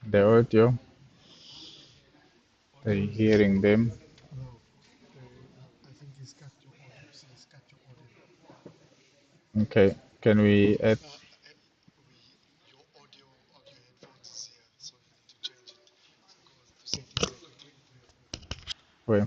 The audio, are you hearing them? Okay, can we add? Wait,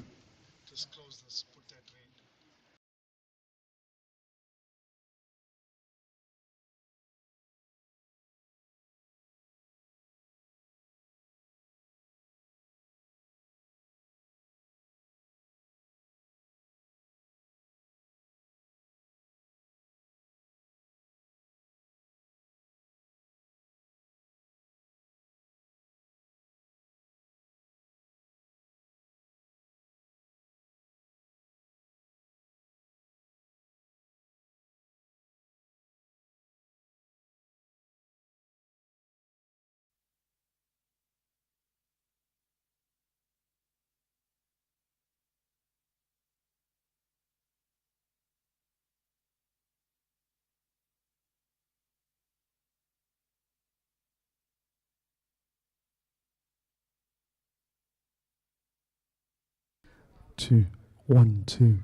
2, 1, 2.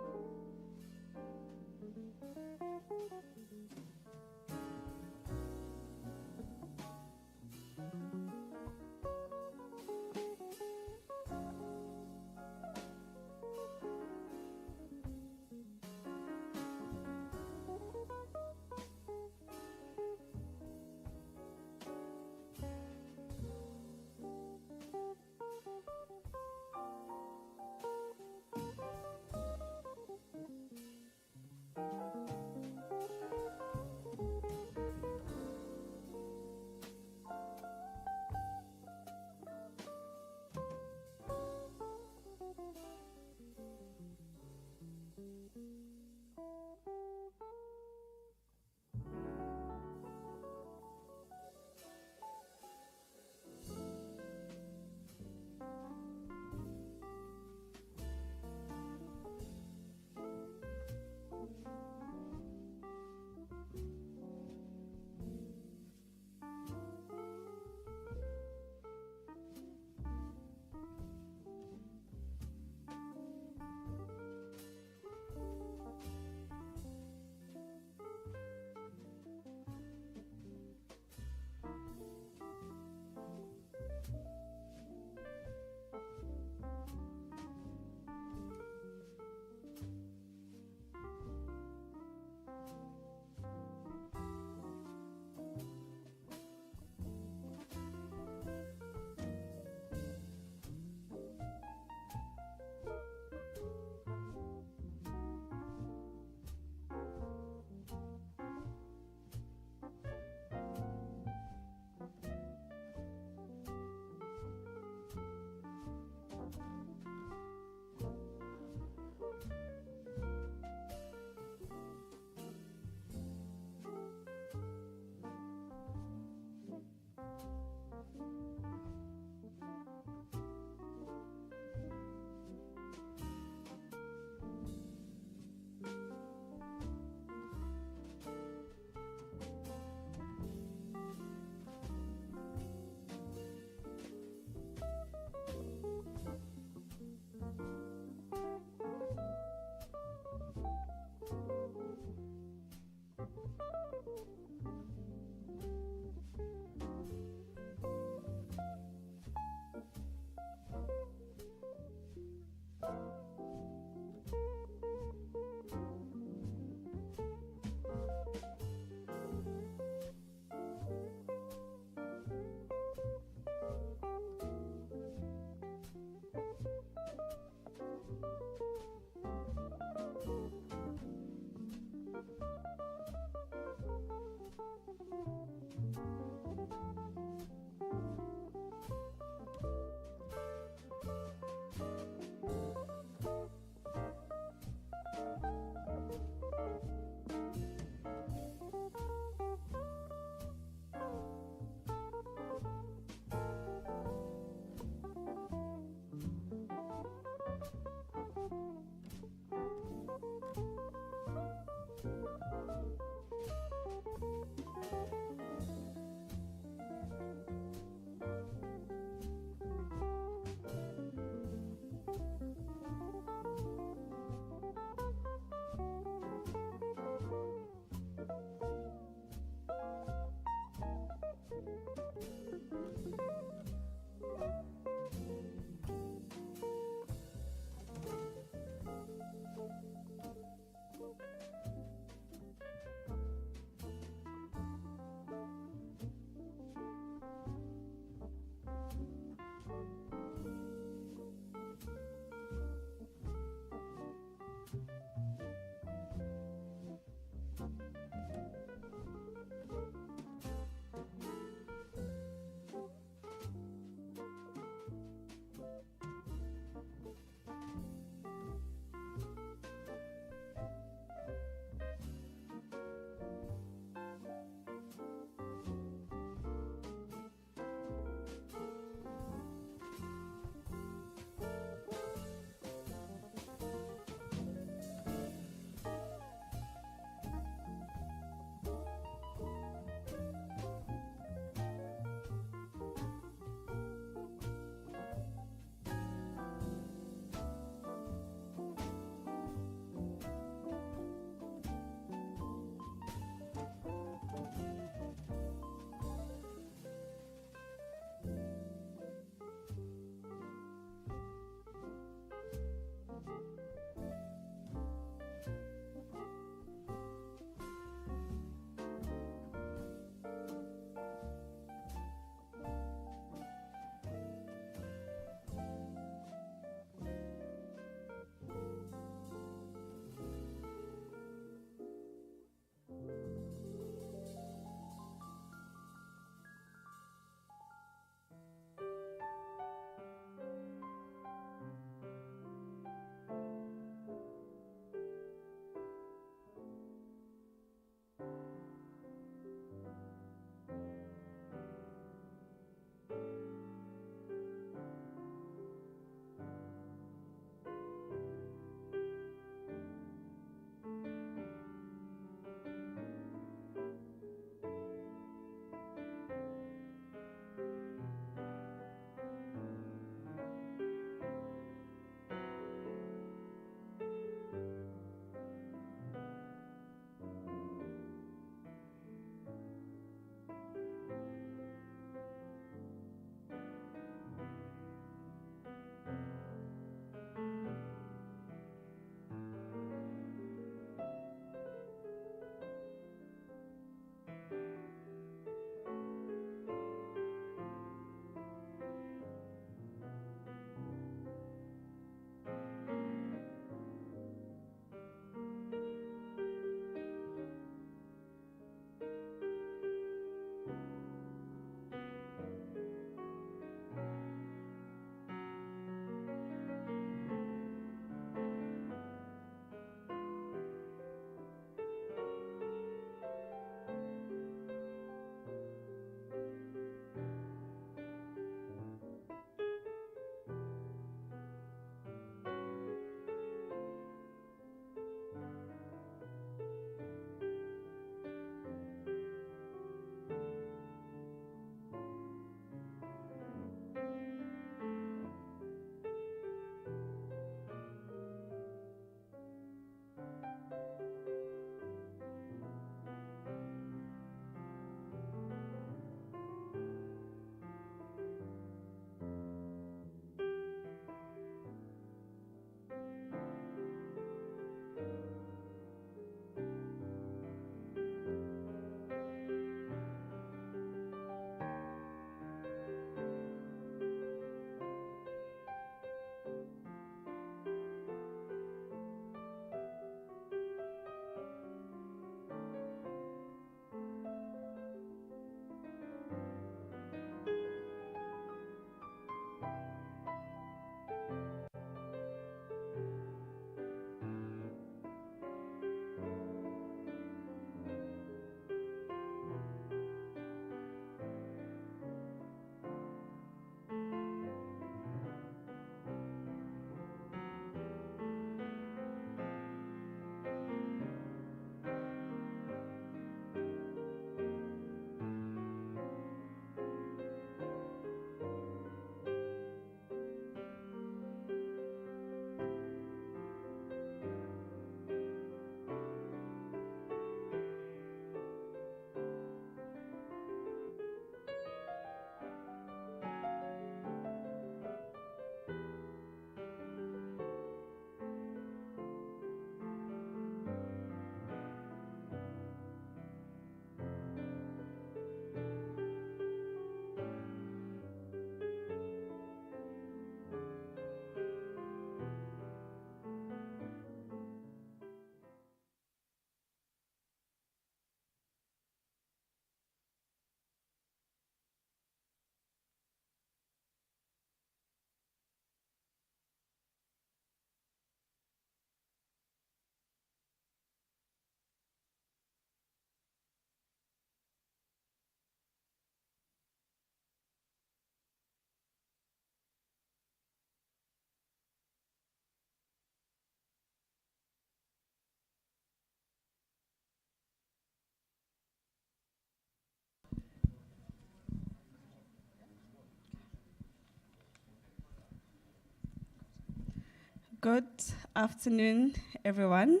Good afternoon, everyone,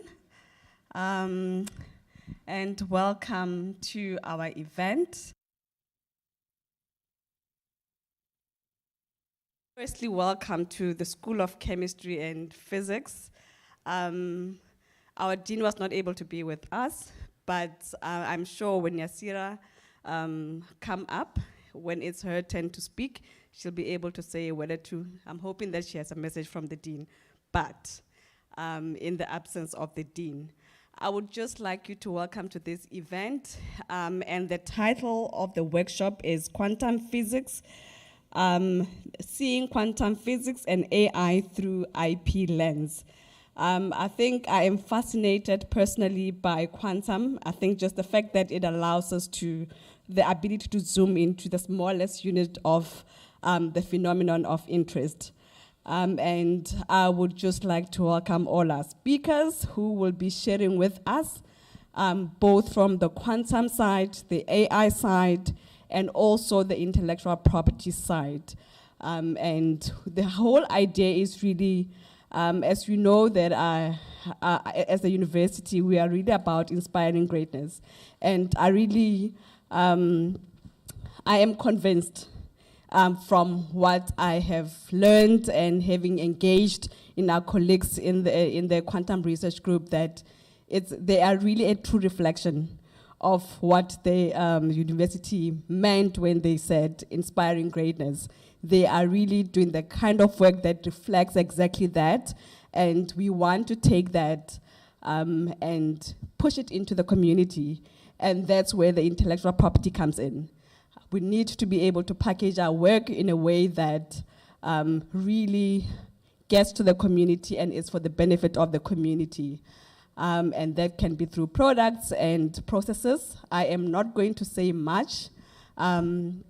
and welcome to our event. Firstly, welcome to the School of Chemistry and Physics. Our dean was not able to be with us, but I'm sure when Yasira come up, when it's her turn to speak, she'll be able to say a word or two. I'm hoping that she has a message from the dean. But in the absence of the dean, I would just like you to welcome to this event. And the title of the workshop is Quantum Physics, Seeing Quantum Physics and AI Through IP Lens. I think I am fascinated personally by quantum. I think just the fact that it allows us the ability to zoom into the smallest unit of the phenomenon of interest. And I would just like to welcome all our speakers who will be sharing with us, both from the quantum side, the AI side, and also the intellectual property side. And the whole idea is really, as we know that as a university, we are really about inspiring greatness. And I really, I am convinced from what I have learned and having engaged in our colleagues in the quantum research group that they are really a true reflection of what the university meant when they said inspiring greatness. They are really doing the kind of work that reflects exactly that, and we want to take that and push it into the community, and that's where the intellectual property comes in. We need to be able to package our work in a way that really gets to the community and is for the benefit of the community. And that can be through products and processes. I am not going to say much. And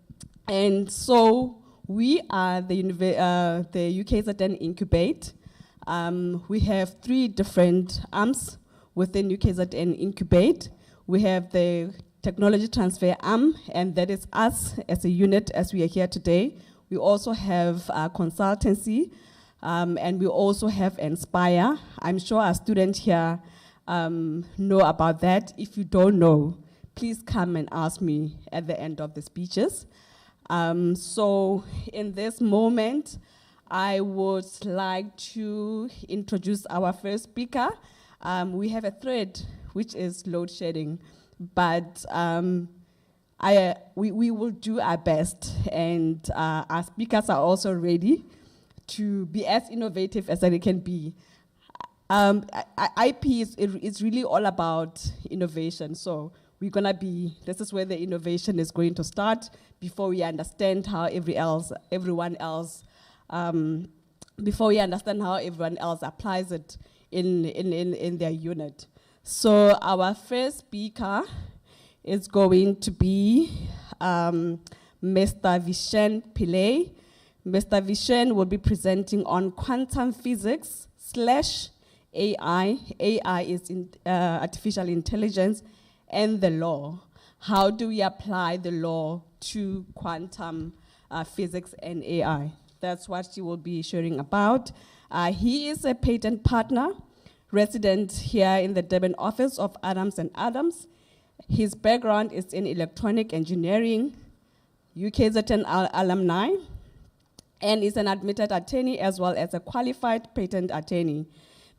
so we are the UKZN Incubate. We have 3 different arms within UKZN Incubate. We have the Technology Transfer Arm, and that is us as a unit as we are here today. We also have consultancy, and we also have Inspire. I'm sure our students here know about that. If you don't know, please come and ask me at the end of the speeches. So in this moment, I would like to introduce our first speaker. We have a thread, which is load shedding. But we will do our best, and our speakers are also ready to be as innovative as they can be. IP is really all about innovation, so this is where the innovation is going to start before we understand how everyone else applies it in their unit. So our first speaker is going to be Mr. Vishen Pillay. Mr. Vishen will be presenting on quantum physics / AI. AI is artificial intelligence and the law. How do we apply the law to quantum physics and AI? That's what she will be sharing about. He is a patent partner, resident here in the Durban office of Adams & Adams. His background is in electronic engineering, UKZN alumni, and is an admitted attorney as well as a qualified patent attorney.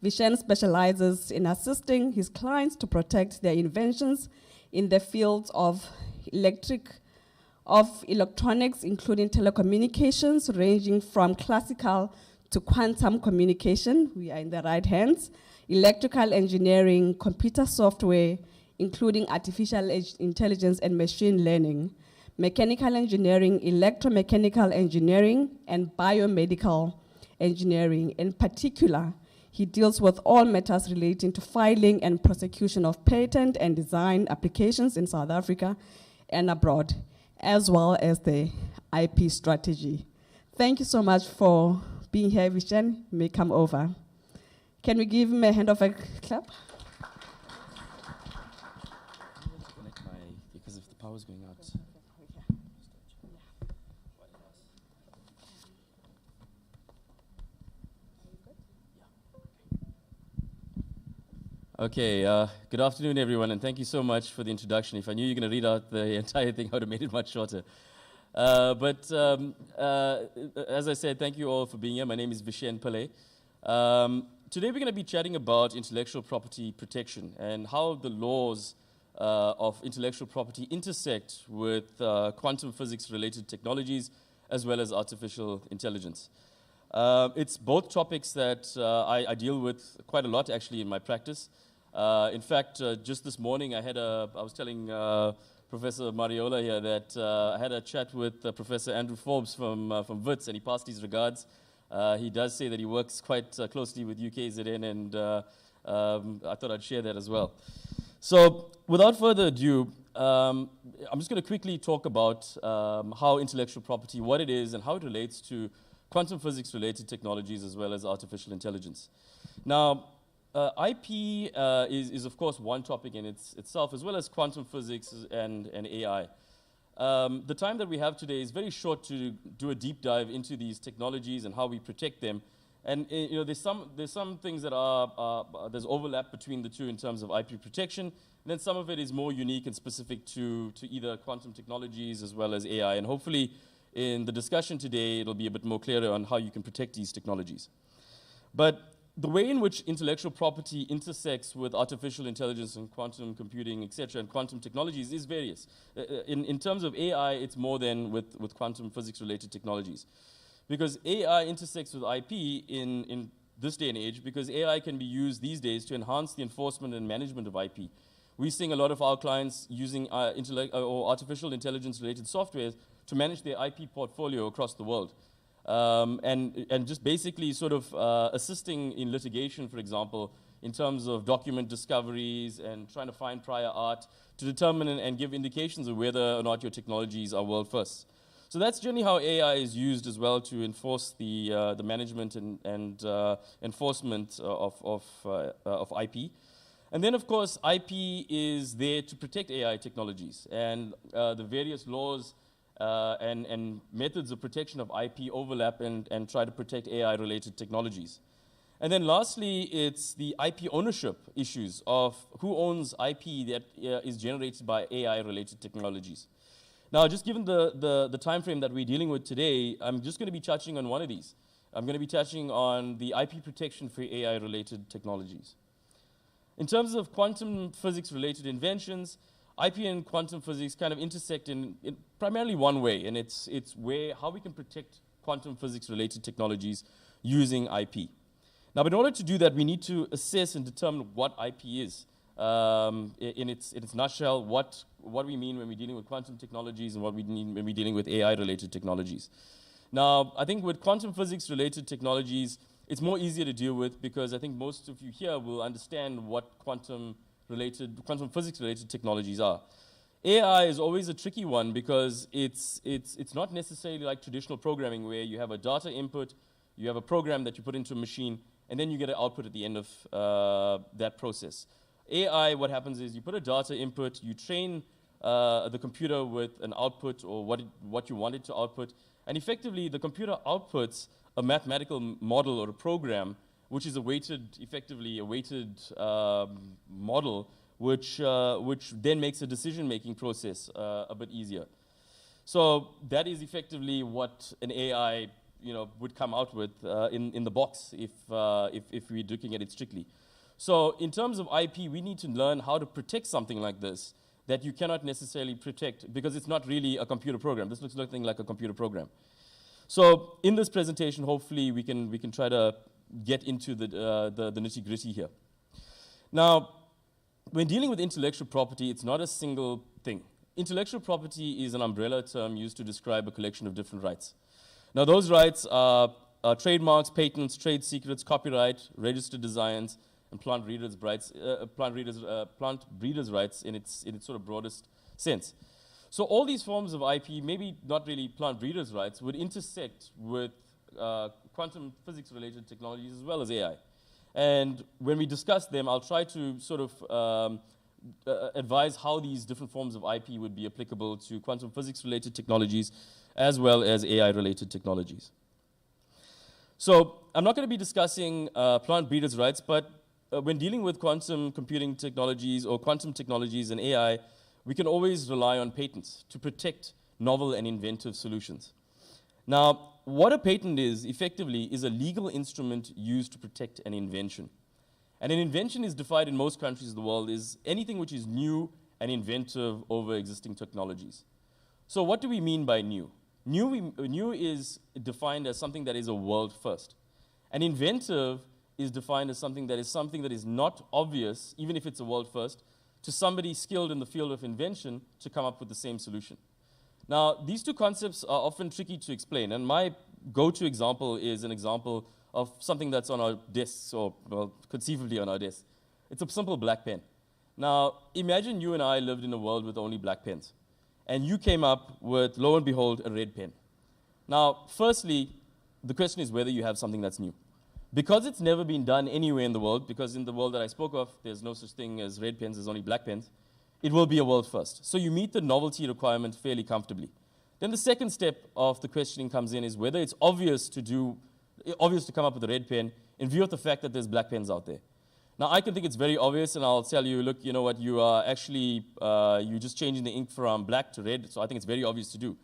Vishen specializes in assisting his clients to protect their inventions in the fields of electronics, including telecommunications, ranging from classical to quantum communication. We are in the right hands. Electrical engineering, computer software, including artificial intelligence and machine learning, mechanical engineering, electromechanical engineering, and biomedical engineering. In particular, he deals with all matters relating to filing and prosecution of patent and design applications in South Africa and abroad, as well as the IP strategy. Thank you so much for being here, Vishen. You may come over. Can we give him a hand of a clap? Because if the power's going out. Okay, good afternoon, everyone, and thank you so much for the introduction. If I knew you were going to read out the entire thing, I would have made it much shorter. As I said, thank you all for being here. My name is Vishen Pillay. Today we're going to be chatting about intellectual property protection and how the laws of intellectual property intersect with quantum physics-related technologies as well as artificial intelligence. It's both topics that I deal with quite a lot, actually, in my practice. In fact, just this morning, I was telling Professor Mariola here that I had a chat with Professor Andrew Forbes from WITS, and he passed his regards. He does say that he works quite closely with UKZN, and I thought I'd share that as well. So, without further ado, I'm just going to quickly talk about how intellectual property, what it is, and how it relates to quantum physics-related technologies as well as artificial intelligence. Now, IP is of course one topic in itself, as well as quantum physics and AI. The time that we have today is very short to do a deep dive into these technologies and how we protect them. And you know, there's some things that there's overlap between the two in terms of IP protection. And then some of it is more unique and specific to either quantum technologies as well as AI. And hopefully, in the discussion today, it'll be a bit more clearer on how you can protect these technologies. But the way in which intellectual property intersects with artificial intelligence and quantum computing, etc., and quantum technologies is various. In terms of AI, it's more than with quantum physics-related technologies. Because AI intersects with IP in this day and age, because AI can be used these days to enhance the enforcement and management of IP. We're seeing a lot of our clients using artificial intelligence-related software to manage their IP portfolio across the world. And just basically sort of assisting in litigation, for example, in terms of document discoveries and trying to find prior art to determine and give indications of whether or not your technologies are world first. So that's generally how AI is used as well to enforce the management and enforcement of IP. And then, of course, IP is there to protect AI technologies, and the various laws and methods of protection of IP overlap and try to protect AI-related technologies. And then lastly, it's the IP ownership issues of who owns IP that is generated by AI-related technologies. Now, just given the time frame that we're dealing with today, I'm just going to be touching on one of these. I'm going to be touching on the IP protection for AI-related technologies. In terms of quantum physics-related inventions, IP and quantum physics kind of intersect in primarily one way, and it's how we can protect quantum physics-related technologies using IP. Now, in order to do that, we need to assess and determine what IP is. In its nutshell, what we mean when we're dealing with quantum technologies and what we mean when we're dealing with AI-related technologies. Now, I think with quantum physics-related technologies, it's more easier to deal with because I think most of you here will understand what quantum physics-related technologies are. AI is always a tricky one because it's not necessarily like traditional programming where you have a data input, you have a program that you put into a machine, and then you get an output at the end of that process. AI, what happens is you put a data input, you train the computer with an output or what you want it to output, and effectively the computer outputs a mathematical model or a program which is effectively a weighted model which then makes a decision-making process a bit easier. So that is effectively what an AI would come out with in the box if we're looking at it strictly. So in terms of IP, we need to learn how to protect something like this that you cannot necessarily protect because it's not really a computer program. This looks nothing like a computer program. So in this presentation, hopefully we can try to get into the nitty-gritty here. Now, when dealing with intellectual property, it's not a single thing. Intellectual property is an umbrella term used to describe a collection of different rights. Now, those rights are trademarks, patents, trade secrets, copyright, registered designs, and plant breeders' rights in its sort of broadest sense. So all these forms of IP, maybe not really plant breeders' rights, would intersect with quantum physics-related technologies as well as AI. And when we discuss them, I'll try to sort of advise how these different forms of IP would be applicable to quantum physics-related technologies as well as AI-related technologies. So I'm not going to be discussing plant breeders' rights, but when dealing with quantum computing technologies or quantum technologies and AI, we can always rely on patents to protect novel and inventive solutions. Now, what a patent is, effectively, is a legal instrument used to protect an invention. And an invention is defined in most countries of the world as anything which is new and inventive over existing technologies. So what do we mean by new? New is defined as something that is a world first. And inventive is defined as something that is not obvious, even if it's a world first, to somebody skilled in the field of invention to come up with the same solution. Now, these two concepts are often tricky to explain, and my go-to example is an example of something that's on our desks, or well, conceivably on our desks. It's a simple black pen. Now, imagine you and I lived in a world with only black pens, and you came up with, lo and behold, a red pen. Now, firstly, the question is whether you have something that's new. Because it's never been done anywhere in the world, because in the world that I spoke of, there's no such thing as red pens, there's only black pens, it will be a world first. So you meet the novelty requirement fairly comfortably. Then the second step of the questioning comes in is whether it's obvious to come up with a red pen in view of the fact that there's black pens out there. Now, I can think it's very obvious, and I'll tell you, look, you know what, you are actually, you're just changing the ink from black to red, so I think it's very obvious to do.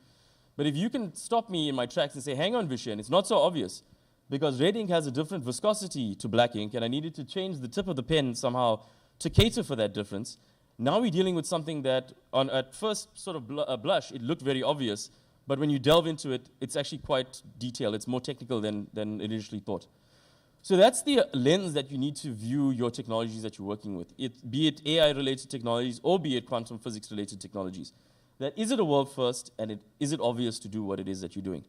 But if you can stop me in my tracks and say, hang on, Vishen, it's not so obvious, because red ink has a different viscosity to black ink, and I needed to change the tip of the pen somehow to cater for that difference. Now we're dealing with something that, at first sort of blush, it looked very obvious, but when you delve into it, it's actually quite detailed. It's more technical than initially thought. So that's the lens that you need to view your technologies that you're working with, be it AI-related technologies or be it quantum physics-related technologies. That is it a world first, and is it obvious to do what it is that you're doing?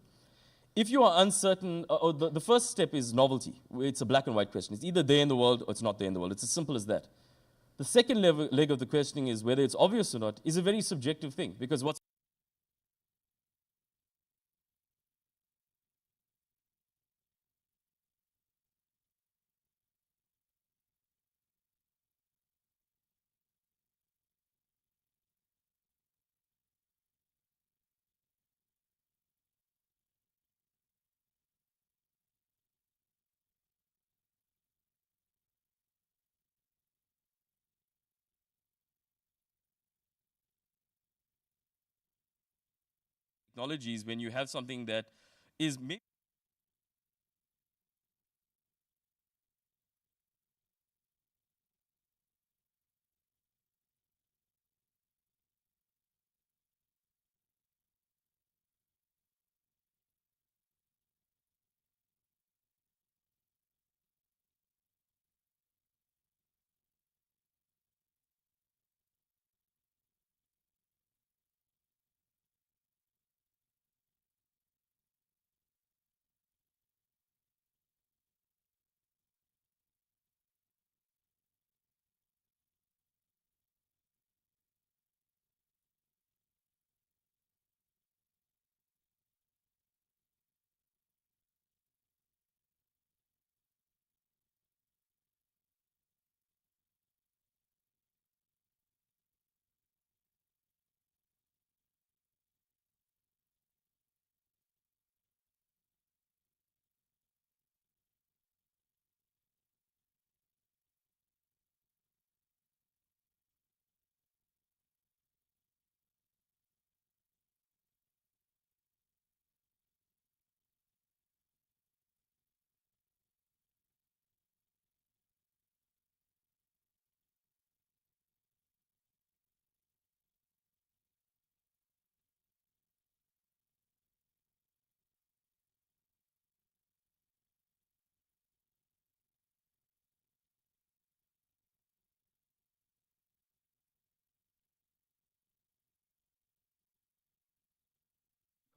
If you are uncertain, the first step is novelty. It's a black and white question. It's either there in the world or it's not there in the world. It's as simple as that. The second leg of the questioning is whether it's obvious or not is a very subjective thing, because what's technologies when you have something that is maybe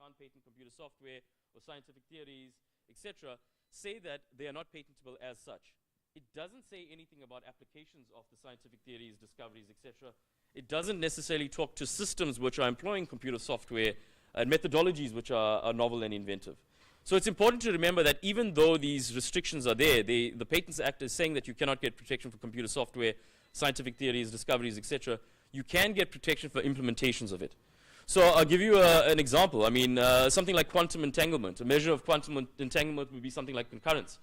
can't patent computer software or scientific theories, etc., say that they are not patentable as such. It doesn't say anything about applications of the scientific theories, discoveries, etc. It doesn't necessarily talk to systems which are employing computer software and methodologies which are novel and inventive. So it's important to remember that even though these restrictions are there, the Patents Act is saying that you cannot get protection for computer software, scientific theories, discoveries, etc. You can get protection for implementations of it. So I'll give you an example. I mean, something like quantum entanglement. A measure of quantum entanglement would be something like concurrence.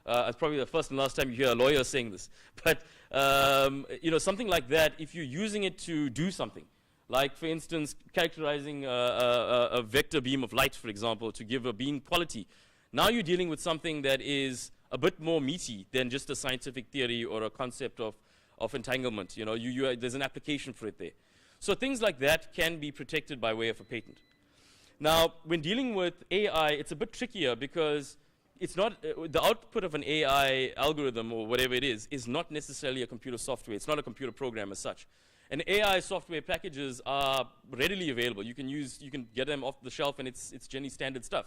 It's probably the first and last time you hear a lawyer saying this. But something like that, if you're using it to do something, like, for instance, characterizing a vector beam of light, for example, to give a beam quality, now you're dealing with something that is a bit more meaty than just a scientific theory or a concept of entanglement. There's an application for it there. So things like that can be protected by way of a patent. Now, when dealing with AI, it's a bit trickier because it's not the output of an AI algorithm or whatever it is not necessarily a computer software. It's not a computer program as such. And AI software packages are readily available. You can get them off the shelf, and it's generally standard stuff.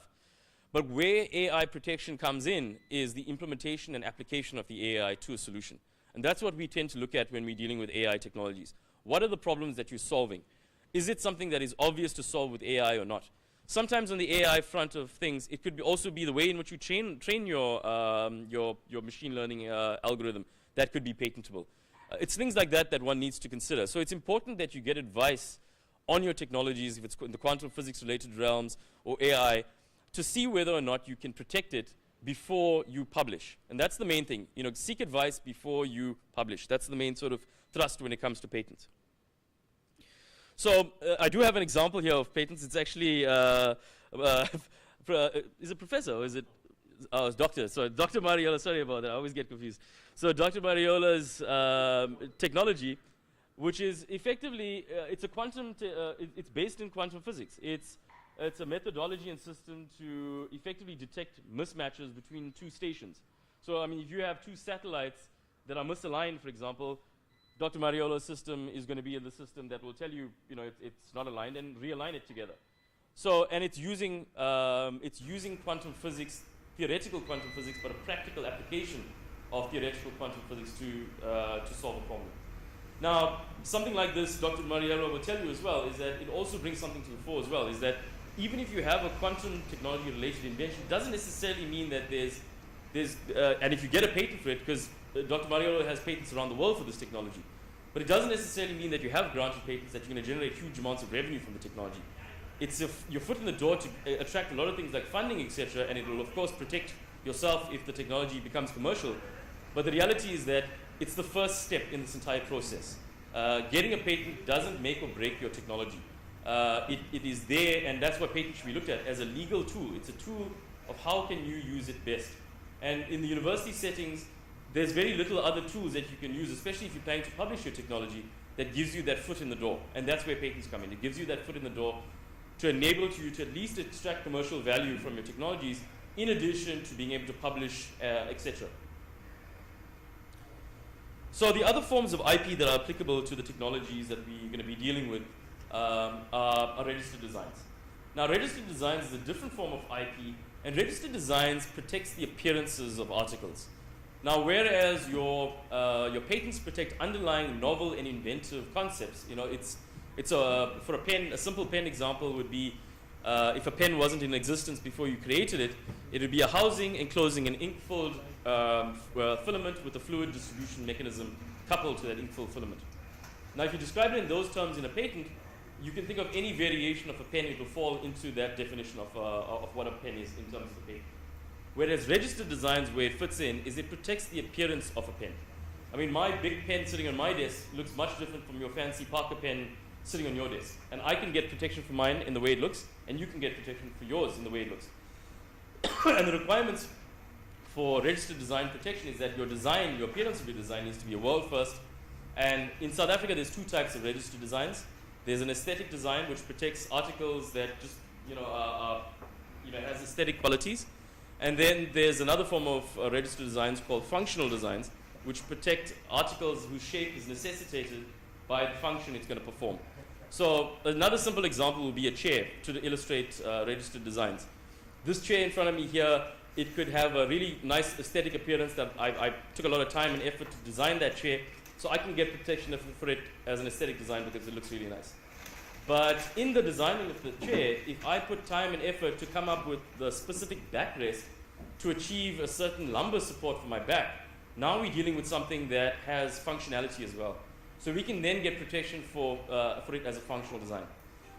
But where AI protection comes in is the implementation and application of the AI to a solution. And that's what we tend to look at when we're dealing with AI technologies. What are the problems that you're solving? Is it something that is obvious to solve with AI or not? Sometimes on the AI front of things, it could also be the way in which you train your machine learning algorithm that could be patentable. It's things like that that one needs to consider. So it's important that you get advice on your technologies, if it's in the quantum physics related realms or AI, to see whether or not you can protect it before you publish. And that's the main thing. Seek advice before you publish. That's the main sort of thrust when it comes to patents. So I do have an example here of patents. It's actually, is it professor or is it, it's doctor. So Dr. Mariola, sorry about that, I always get confused. So Dr. Mariola's technology, which is effectively, it's a quantum, it's based in quantum physics. It's a methodology and system to effectively detect mismatches between two stations. So, if you have two satellites that are misaligned, for example, Dr. Mariola's system is going to be in the system that will tell you, it's not aligned, and realign it together. So, and it's using quantum physics, theoretical quantum physics, but a practical application of theoretical quantum physics to solve a problem. Now, something like this, Dr. Mariola will tell you as well, is that it also brings something to the fore as well, is that even if you have a quantum technology-related invention, it doesn't necessarily mean that and if you get a patent for it, because Dr. Mariola has patents around the world for this technology, but it doesn't necessarily mean that you have granted patents that you're going to generate huge amounts of revenue from the technology. It's your foot in the door to attract a lot of things like funding, etc., and it will, of course, protect yourself if the technology becomes commercial. But the reality is that it's the first step in this entire process. Getting a patent doesn't make or break your technology. It is there, and that's what patents should be looked at as a legal tool. It's a tool of how can you use it best. And in the university settings, there's very little other tools that you can use, especially if you're planning to publish your technology, that gives you that foot in the door. And that's where patents come in. It gives you that foot in the door to enable you to at least extract commercial value from your technologies, in addition to being able to publish, etc. So the other forms of IP that are applicable to the technologies that we're going to be dealing with are registered designs. Now, registered designs is a different form of IP, and registered designs protects the appearances of articles. Now, whereas your patents protect underlying novel and inventive concepts, for a pen, a simple pen example would be if a pen wasn't in existence before you created it, it would be a housing enclosing an ink-filled filament with a fluid distribution mechanism coupled to that ink-filled filament. Now, if you describe it in those terms in a patent, you can think of any variation of a pen, it will fall into that definition of what a pen is in terms of the patent. Whereas registered designs, where it fits in, is it protects the appearance of a pen. My big pen sitting on my desk looks much different from your fancy Parker pen sitting on your desk. And I can get protection for mine in the way it looks, and you can get protection for yours in the way it looks. And the requirements for registered design protection is that your design, your appearance of your design needs to be a world first. And in South Africa, there's two types of registered designs. There's an aesthetic design, which protects articles that just, has aesthetic qualities. And then there's another form of registered designs called functional designs, which protect articles whose shape is necessitated by the function it's going to perform. So another simple example would be a chair to illustrate registered designs. This chair in front of me here, it could have a really nice aesthetic appearance that I took a lot of time and effort to design that chair, so I can get protection for it as an aesthetic design because it looks really nice. But in the designing of the chair, if I put time and effort to come up with the specific backrest to achieve a certain lumbar support for my back, now we're dealing with something that has functionality as well. So we can then get protection for it as a functional design.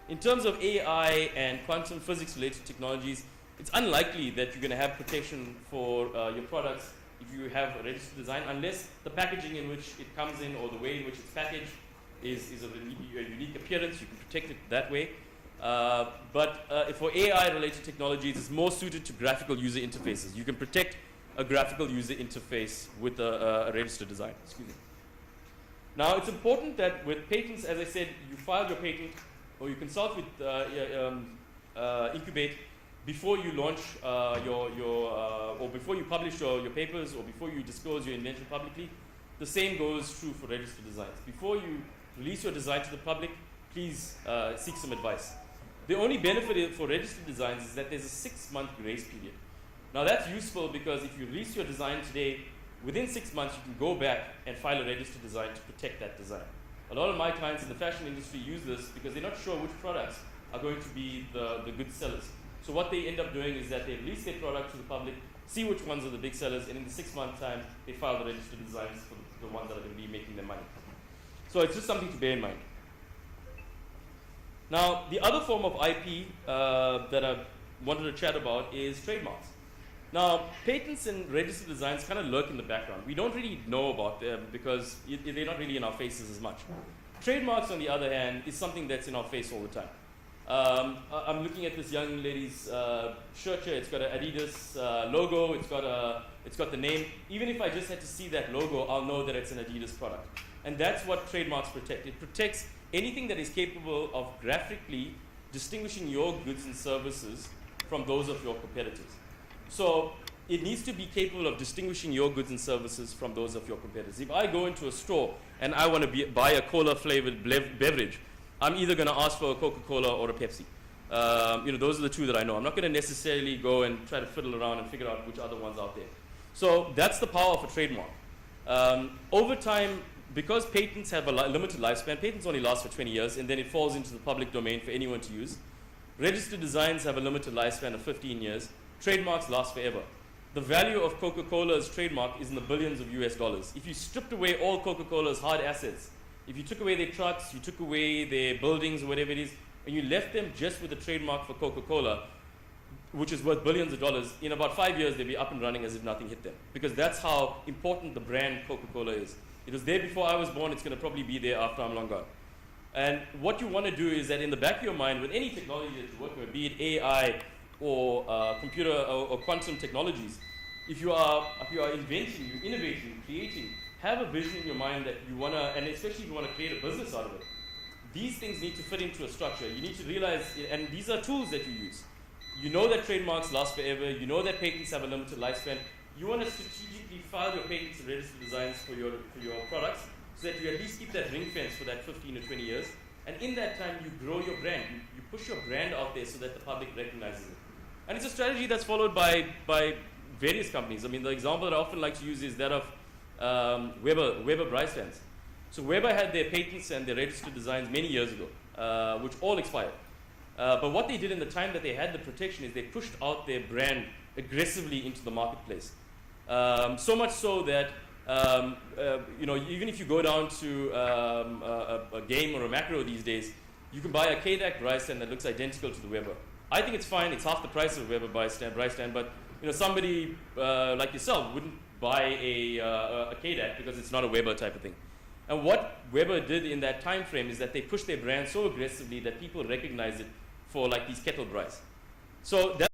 In terms of AI and quantum physics related technologies, it's unlikely that you're going to have protection for your products if you have a registered design, unless the packaging in which it comes in or the way in which it's packaged is a unique appearance. You can protect it that way. But for AI-related technologies, it's more suited to graphical user interfaces. You can protect a graphical user interface with a registered design. Excuse me. Now, it's important that with patents, as I said, you file your patent or you consult with Incubate before you launch or before you publish your papers or before you disclose your invention publicly. The same goes true for registered designs. Before you release your design to the public, please seek some advice. The only benefit for registered designs is that there's a 6-month grace period. Now that's useful because if you release your design today, within 6 months you can go back and file a registered design to protect that design. A lot of my clients in the fashion industry use this because they're not sure which products are going to be the good sellers. So what they end up doing is that they release their product to the public, see which ones are the big sellers, and in the 6-month time, they file the registered designs for the ones that are going to be making them money. So it's just something to bear in mind. Now, the other form of IP that I wanted to chat about is trademarks. Now, patents and registered designs kind of lurk in the background. We don't really know about them because they're not really in our faces as much. Trademarks, on the other hand, is something that's in our face all the time. I'm looking at this young lady's shirt here. It's got an Adidas logo. It's got the name. Even if I just had to see that logo, I'll know that it's an Adidas product. And that's what trademarks protect. It protects anything that is capable of graphically distinguishing your goods and services from those of your competitors. So it needs to be capable of distinguishing your goods and services from those of your competitors. If I go into a store and I want to buy a cola-flavored beverage, I'm either going to ask for a Coca-Cola or a Pepsi. Those are the two that I know. I'm not going to necessarily go and try to fiddle around and figure out which other ones out there. So that's the power of a trademark. Over time, because patents have a limited lifespan, patents only last for 20 years, and then it falls into the public domain for anyone to use. Registered designs have a limited lifespan of 15 years. Trademarks last forever. The value of Coca-Cola's trademark is in the billions of US dollars. If you stripped away all Coca-Cola's hard assets, if you took away their trucks, you took away their buildings or whatever it is, and you left them just with a trademark for Coca-Cola, which is worth billions of dollars, in about 5 years they'll be up and running as if nothing hit them. Because that's how important the brand Coca-Cola is. It was there before I was born, it's going to probably be there after I'm long gone. And what you want to do is that in the back of your mind, with any technology that you're working with, be it AI or computer or quantum technologies, if you are inventing, you're innovating, you're creating, have a vision in your mind that you want to, and especially if you want to create a business out of it, these things need to fit into a structure. You need to realize, and these are tools that you use. You know that trademarks last forever. You know that patents have a limited lifespan. You want to strategically file your patents and registered designs for your products so that you at least keep that ring fence for that 15 or 20 years. And in that time, you grow your brand. You push your brand out there so that the public recognizes it. And it's a strategy that's followed by various companies. I mean, the example that I often like to use is that of Weber Bryce fans. So Weber had their patents and their registered designs many years ago, which all expired. But what they did in the time that they had the protection is they pushed out their brand aggressively into the marketplace. So much so that even if you go down to a game or a macro these days, you can buy a KDAC Bryce stand that looks identical to the Weber. I think it's fine. It's half the price of a Weber Bryce stand, but somebody like yourself wouldn't buy a KDAC because it's not a Weber type of thing. And what Weber did in that time frame is that they pushed their brand so aggressively that people recognized it for like these kettle Bryce. So that